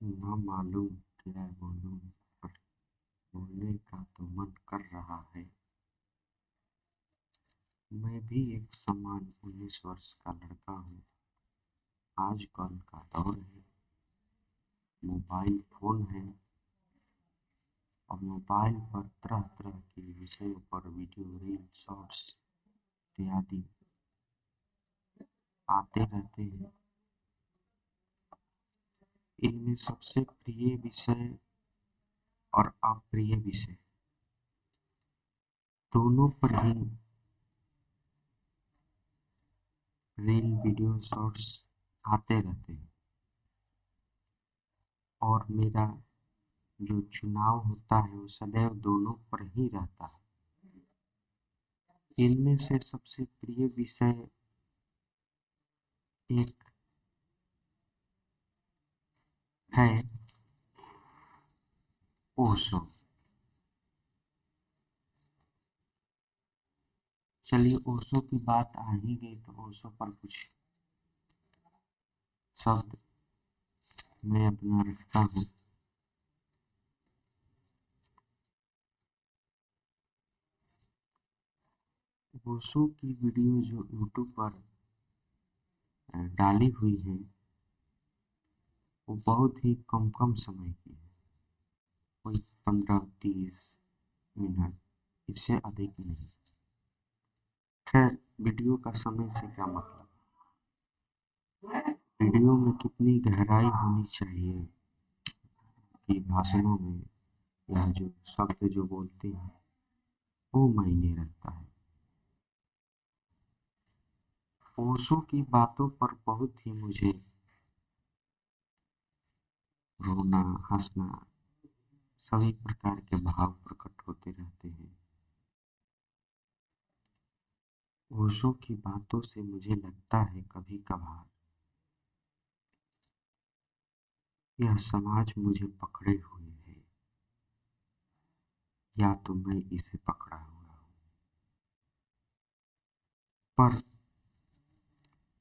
ना मालूम क्या बोलूं, पर बोलने का तो मन कर रहा है। मैं भी एक समान 19 वर्ष का लड़का हूँ। आजकल का दौर है, मोबाइल फोन है और मोबाइल पर तरह तरह के विषयों पर वीडियो, रील, शॉर्ट्स इत्यादि आते रहते हैं। इनमें सबसे प्रिय विषय और अप्रिय विषय दोनों पर ही रील, वीडियो, शॉर्ट्स आते रहते हैं और मेरा जो चुनाव होता है वो सदैव दोनों पर ही रहता है। इनमें से सबसे प्रिय विषय एक है ओशो। चलिए, ओशो की बात आ ही गई तो ओशो पर कुछ शब्द मैं अपना रखता हूँ। ओशो की वीडियो जो यूट्यूब पर डाली हुई है वो बहुत ही कम कम समय की है, कोई 15-30 मिनट, इससे अधिक नहीं। खैर, वीडियो का समय से क्या मतलब, वीडियो में कितनी गहराई होनी चाहिए कि भाषणों में या जो शब्द जो बोलते हैं वो मायने रखता है। ओशो की बातों पर बहुत ही मुझे रोना, हंसना, सभी प्रकार के भाव प्रकट होते रहते हैं। ओशो की बातों से मुझे लगता है कभी कभार यह समाज मुझे पकड़े हुए है या तो मैं इसे पकड़ा हुआ हूँ। पर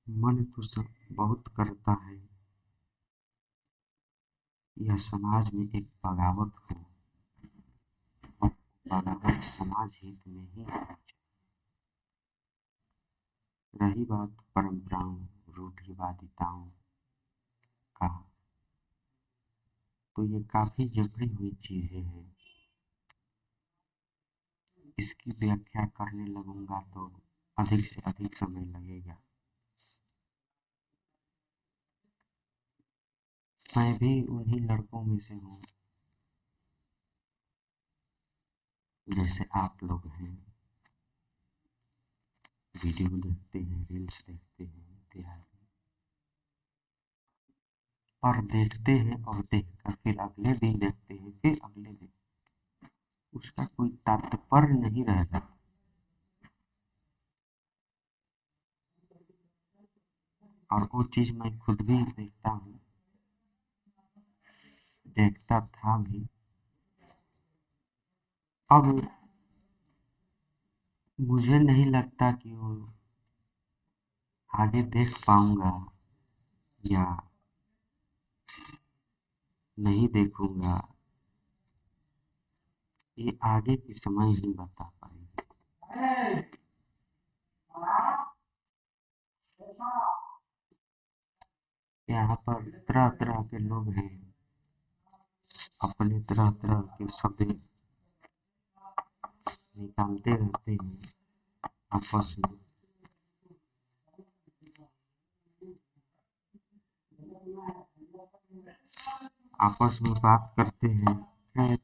मन तो सब बहुत करता है यह समाज में एक बगावत हो और बगावत समाज हित में ही होनी चाहिए। रही बात परंपराओं, रूढ़िवादिताओं का, तो ये काफी जकड़ी हुई चीजें हैं। इसकी व्याख्या करने लगूंगा तो अधिक से अधिक समय लगेगा। मैं भी उन्हीं लड़कों में से हूँ जैसे आप लोग हैं, वीडियो देखते हैं, रील्स देखते हैं इत्यादि, और देखते हैं और देखकर फिर अगले दिन देखते हैं, फिर अगले दिन, उसका कोई तात्पर्य नहीं रहता। और वो चीज मैं खुद भी देखता हूँ, देखता था भी। अब मुझे नहीं लगता कि वो आगे देख पाऊंगा या नहीं देखूंगा, ये आगे की समय ही बता पाएगी। यहाँ पर तरह तरह के लोग हैं, अपने तरह तरह के शब्द निकालते रहते हैं आपस में। आपस में बात करते हैं। खैर,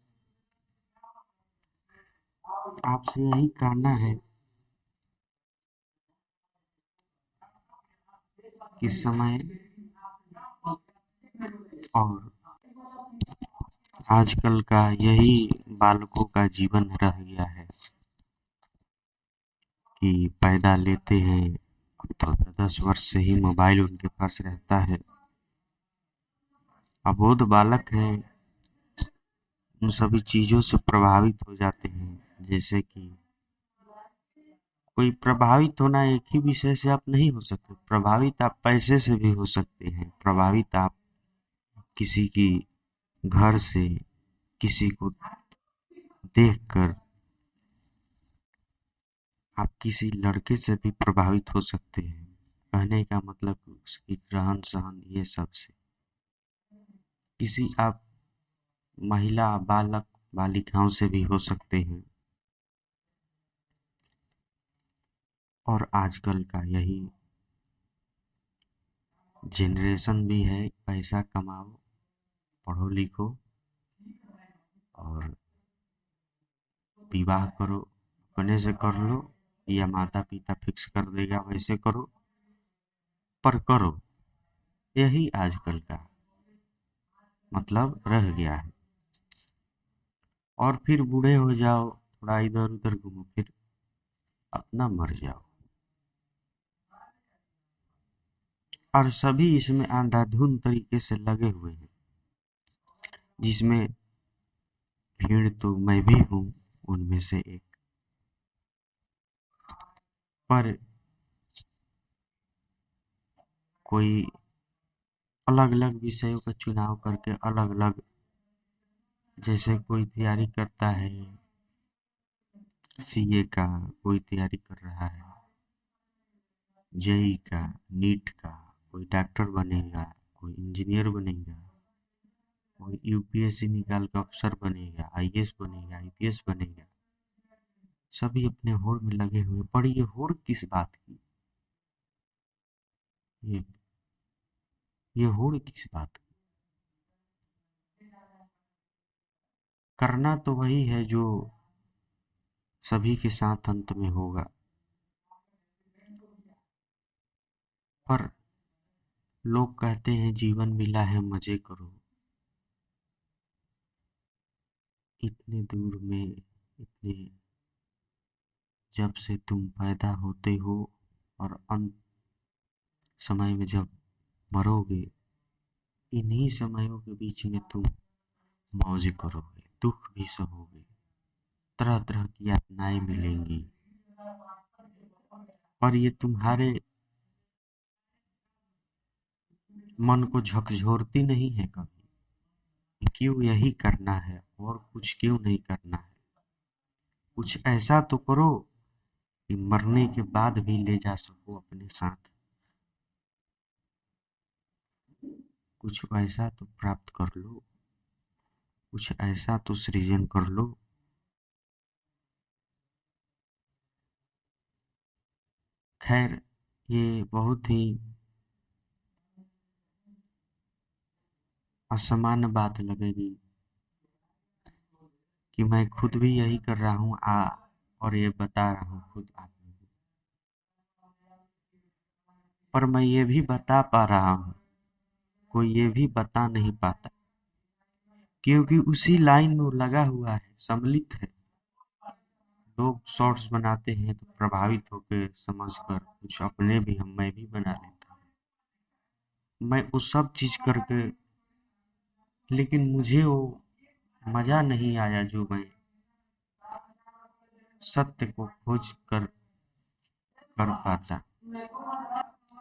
आपसे यही कहना है कि समय और आजकल का यही बालकों का जीवन रह गया है कि पैदा लेते हैं, अब तो 10 वर्ष से ही मोबाइल उनके पास रहता है। अबोध बालक हैं, उन सभी चीजों से प्रभावित हो जाते हैं। जैसे कि कोई प्रभावित होना एक ही विषय से आप नहीं हो सकते, प्रभावित आप पैसे से भी हो सकते हैं, प्रभावित आप किसी की घर से किसी को देखकर आप किसी लड़के से भी प्रभावित हो सकते हैं। कहने का मतलब उसकी रहन सहन ये सब से किसी आप महिला बालक बालिकाओं से भी हो सकते हैं। और आजकल का यही जनरेशन भी है, पैसा कमाओ, पढ़ो लिखो और विवाह करो, अपने से कर लो या माता पिता फिक्स कर देगा वैसे करो, पर करो। यही आजकल का मतलब रह गया है। और फिर बूढ़े हो जाओ, थोड़ा इधर उधर घूमो, फिर अपना मर जाओ। और सभी इसमें अंधाधुंध तरीके से लगे हुए हैं, जिसमें भीड़ तो मैं भी हूँ उनमें से एक। पर कोई अलग अलग विषयों का चुनाव करके अलग अलग, जैसे कोई तैयारी करता है सीए का, कोई तैयारी कर रहा है जेई का, नीट का, कोई डॉक्टर बनेगा, कोई इंजीनियर बनेगा, कोई यूपीएससी निकाल कर अफसर बनेगा, आईएएस बनेगा, आईपीएस बनेगा। सभी अपने होड़ में लगे हुए, पर ये होड़ किस बात की? ये ये होड़ किस बात की? करना तो वही है जो सभी के साथ अंत में होगा। पर लोग कहते हैं जीवन मिला है मजे करो। इतने दूर में, इतने, जब से तुम पैदा होते हो और अंत समय में जब मरोगे, इन्हीं समयों के बीच में तुम मौज करोगे, दुख भी सहोगे, तरह तरह की यातनाएं मिलेंगी। और ये तुम्हारे मन को झकझोरती नहीं है कभी कि क्यों यही करना है और कुछ क्यों नहीं करना है? कुछ ऐसा तो करो कि मरने के बाद भी ले जा सको अपने साथ। कुछ ऐसा तो प्राप्त कर लो, कुछ ऐसा तो सृजन कर लो। खैर, ये बहुत ही असामान्य बात लगेगी कि मैं खुद भी यही कर रहा हूँ और ये बता रहा हूँ खुद आप लोगों को। पर मैं ये भी बता पा रहा हूँ, कोई ये भी बता नहीं पाता, क्योंकि उसी लाइन में वो लगा हुआ है, सम्मिलित है। लोग शॉर्ट्स बनाते हैं तो प्रभावित होकर समझकर कुछ अपने भी मैं भी बना लेता हूँ। मैं वो सब चीज करके, लेकिन मुझे वो मजा नहीं आया जो मैं सत्य को खोज कर पाता।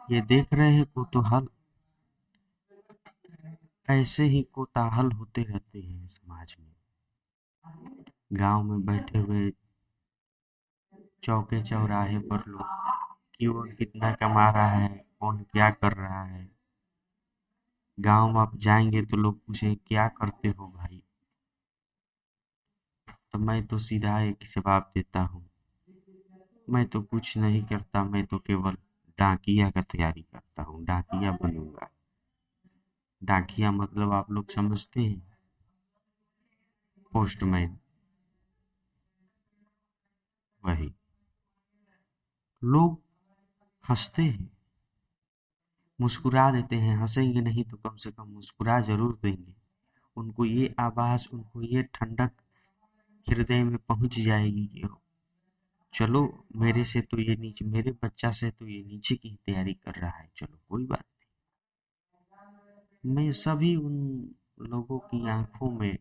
ये देख रहे हैं कुतूहल, ऐसे ही कोताहल होते रहते हैं समाज में। गांव में बैठे हुए चौके चौराहे पर लोग, कौन कितना कमा रहा है, कौन क्या कर रहा है। गांव में आप जाएंगे तो लोग पूछे क्या करते हो भाई, तो मैं तो सीधा एक जवाब देता हूँ, मैं तो कुछ नहीं करता, मैं तो केवल डाकिया का तैयारी करता हूँ, डाकिया बनूंगा। डाकिया मतलब आप लोग समझते हैं, पोस्टमैन, वही। लोग हंसते हैं, मुस्कुरा देते हैं, हंसेंगे नहीं तो कम से कम मुस्कुरा जरूर देंगे। उनको ये आवाज, उनको ये ठंडक हृदय में पहुंच जाएगी कि चलो, मेरे से तो ये नीचे, मेरे बच्चा से तो ये नीचे की तैयारी कर रहा है, चलो कोई बात नहीं। मैं सभी उन लोगों की आंखों में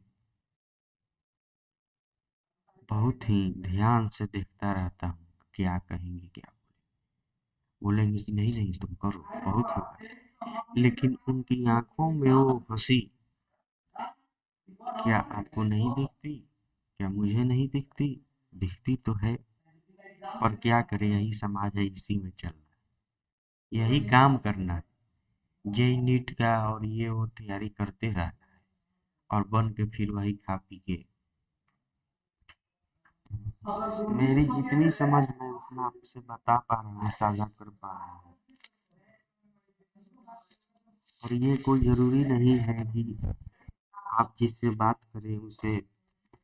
बहुत ही ध्यान से देखता रहता हूँ, क्या कहेंगे, क्या बोलेंगे कि नहीं नहीं तुम करो बहुत होगा, लेकिन उनकी आंखों में वो हंसी, क्या आपको नहीं दिखती? क्या मुझे नहीं दिखती? दिखती तो है, पर क्या करें, यही समाज है, इसी में चलना है, यही काम करना है। जेई नीट का और ये वो तैयारी करते रहना है और बन के फिर वही खा पी के। मेरी जितनी समझ मैं उतना आपसे बता पा रहा हूँ, साझा कर पा रहा हूँ। और ये कोई जरूरी नहीं है कि आप जिससे बात करें उसे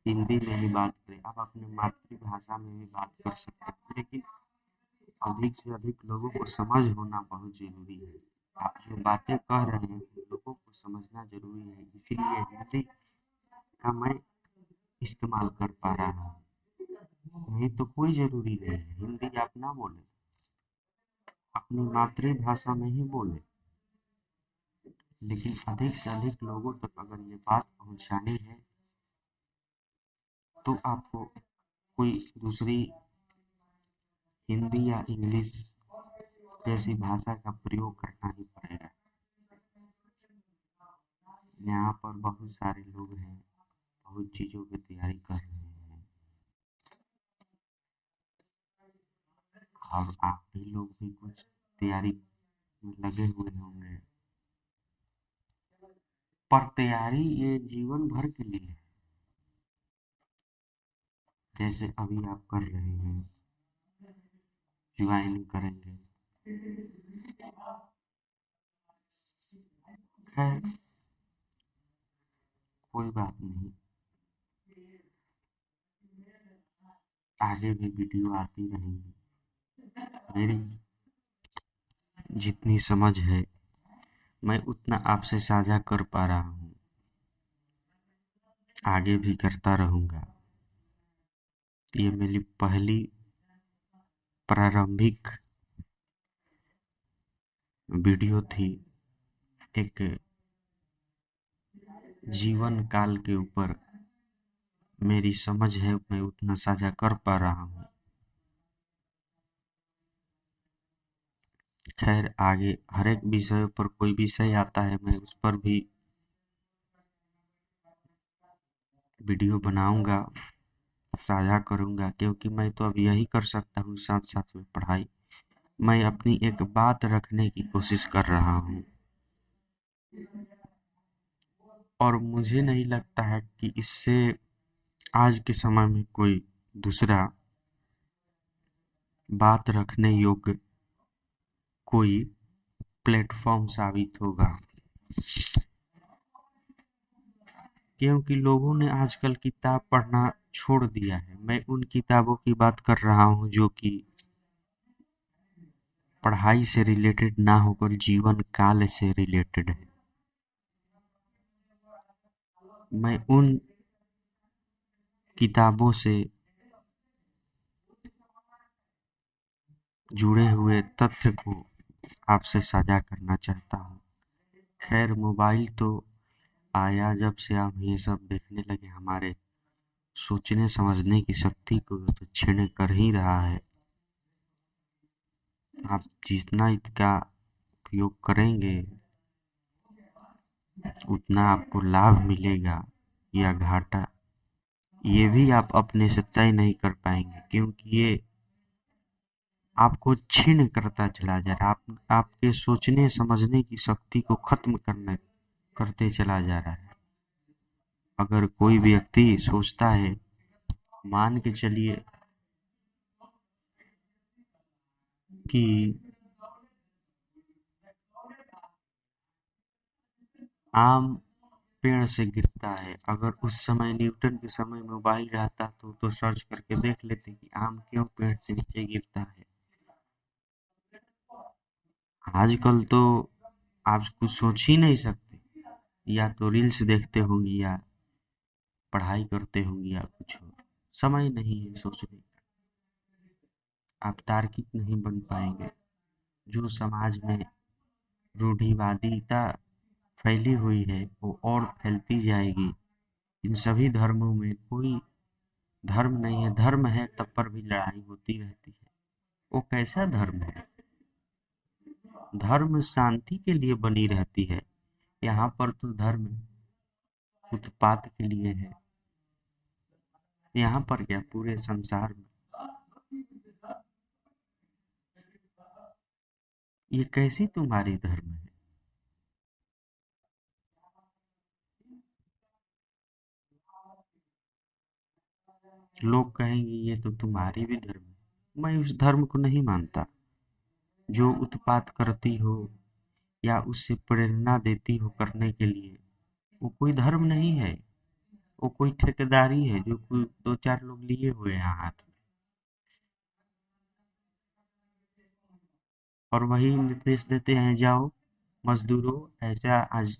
हिंदी में ही बात करें, आप अपनी मातृभाषा में भी बात कर सकते हैं, लेकिन अधिक से अधिक लोगों को समझ होना बहुत जरूरी है। आप जो बातें कह रहे हैं लोगों को समझना जरूरी है, इसीलिए हिंदी का मैं इस्तेमाल कर पा रहा हूँ। नहीं तो कोई जरूरी नहीं है, हिंदी आप ना बोले, अपनी मातृभाषा में ही बोले, लेकिन अधिक से अधिक लोगों तक अगर ये बात पहुंचानी है तो आपको कोई दूसरी हिंदी या इंग्लिश जैसी भाषा का प्रयोग करना ही पड़ेगा। यहाँ पर बहुत सारे लोग हैं, बहुत चीज़ों की तैयारी कर रहे हैं, और आप भी लोग भी कुछ तैयारी में लगे हुए होंगे, पर तैयारी ये जीवन भर के लिए है। जैसे अभी आप कर रहे हैं, ज्वाइन करेंगे, खैर कोई बात नहीं, आगे भी वीडियो आती रहेंगी। मेरी जितनी समझ है मैं उतना आपसे साझा कर पा रहा हूँ, आगे भी करता रहूँगा। ये मेरी पहली प्रारंभिक वीडियो थी, एक जीवन काल के ऊपर मेरी समझ है, मैं उतना साझा कर पा रहा हूँ। खैर आगे हर एक विषय पर कोई विषय आता है, मैं उस पर भी वीडियो बनाऊंगा, साझा करूंगा, क्योंकि मैं तो अब यही कर सकता हूँ साथ साथ में पढ़ाई। मैं अपनी एक बात रखने की कोशिश कर रहा हूँ, और मुझे नहीं लगता है कि इससे आज के समय में कोई दूसरा बात रखने योग्य कोई प्लेटफॉर्म साबित होगा, क्योंकि लोगों ने आजकल किताब पढ़ना छोड़ दिया है। मैं उन किताबों की बात कर रहा हूँ जो कि पढ़ाई से रिलेटेड ना होकर जीवन काल से रिलेटेड है। मैं उन किताबों से जुड़े हुए तथ्य को आपसे साझा करना चाहता हूँ। खैर मोबाइल तो आया जब से हम ये सब देखने लगे, हमारे सोचने समझने की शक्ति को तो छीन कर ही रहा है। आप जितना इसका उपयोग करेंगे उतना आपको लाभ मिलेगा या घाटा, ये भी आप अपने से तय नहीं कर पाएंगे, क्योंकि ये आपको छीन करता चला जा रहा है, आपके सोचने समझने की शक्ति को खत्म करते चला जा रहा है। अगर कोई व्यक्ति सोचता है, मान के चलिए कि आम पेड़ से गिरता है, अगर उस समय न्यूटन के समय मोबाइल रहता तो सर्च करके देख लेते कि आम क्यों पेड़ से नीचे गिरता है। आजकल तो आप कुछ सोच ही नहीं सकते, या तो रील्स देखते होंगे या पढ़ाई करते होंगे या कुछ और, समय नहीं है सोचने का, आप तार्किक नहीं बन पाएंगे। जो समाज में रूढ़िवादिता फैली हुई है वो और फैलती जाएगी। इन सभी धर्मों में कोई धर्म नहीं है, धर्म है तब पर भी लड़ाई होती रहती है। वो कैसा धर्म है? धर्म शांति के लिए बनी रहती है, यहाँ पर तो धर्म उत्पात के लिए है, यहाँ पर क्या पूरे संसार में। ये कैसी तुम्हारी धर्म है? लोग कहेंगे ये तो तुम्हारी भी धर्म है। मैं उस धर्म को नहीं मानता जो उत्पात करती हो या उससे प्रेरणा देती हो करने के लिए। वो कोई धर्म नहीं है, वो कोई ठेकेदारी है जो कोई दो चार लोग लिए हुए हैं हाथ में, और वही निर्देश देते हैं जाओ मजदूरों, ऐसा आज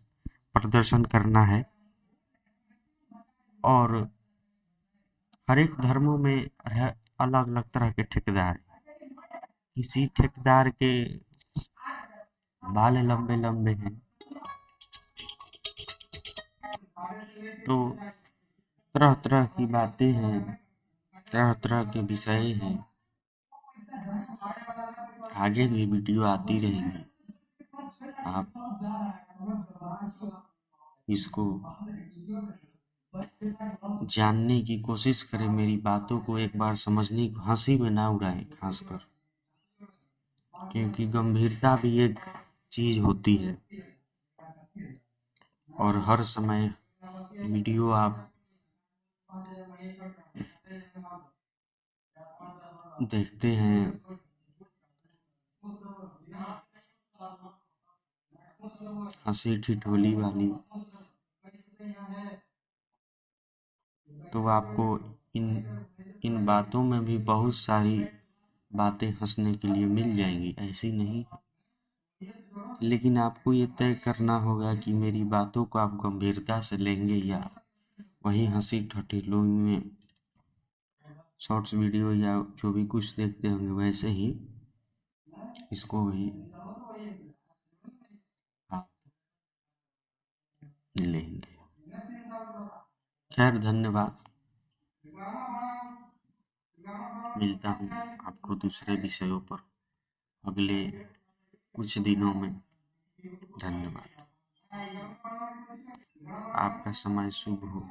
प्रदर्शन करना है। और हर एक धर्मों में अलग अलग तरह के ठेकेदार हैं। किसी ठेकेदार के बाल लंबे लंबे हैं तो तरह तरह की बातें हैं, तरह तरह के विषय हैं। आगे भी वीडियो आती रहेंगी, आप इसको जानने की कोशिश करें, मेरी बातों को एक बार समझने की, हंसी में ना उड़ाएं खासकर, क्योंकि गंभीरता भी एक चीज होती है। और हर समय वीडियो आप देखते हैं हंसी ठिठोली वाली, तो आपको इन इन बातों में भी बहुत सारी बातें हंसने के लिए मिल जाएंगी, ऐसी नहीं। लेकिन आपको ये तय करना होगा कि मेरी बातों को आप गंभीरता से लेंगे या वही हंसी ठिठोली में शॉर्ट्स वीडियो या जो भी कुछ देखते होंगे वैसे ही इसको भी आप लेंगे। खैर, धन्यवाद। मिलता हूँ आपको दूसरे विषयों पर अगले कुछ दिनों में। धन्यवाद। आपका समय शुभ हो।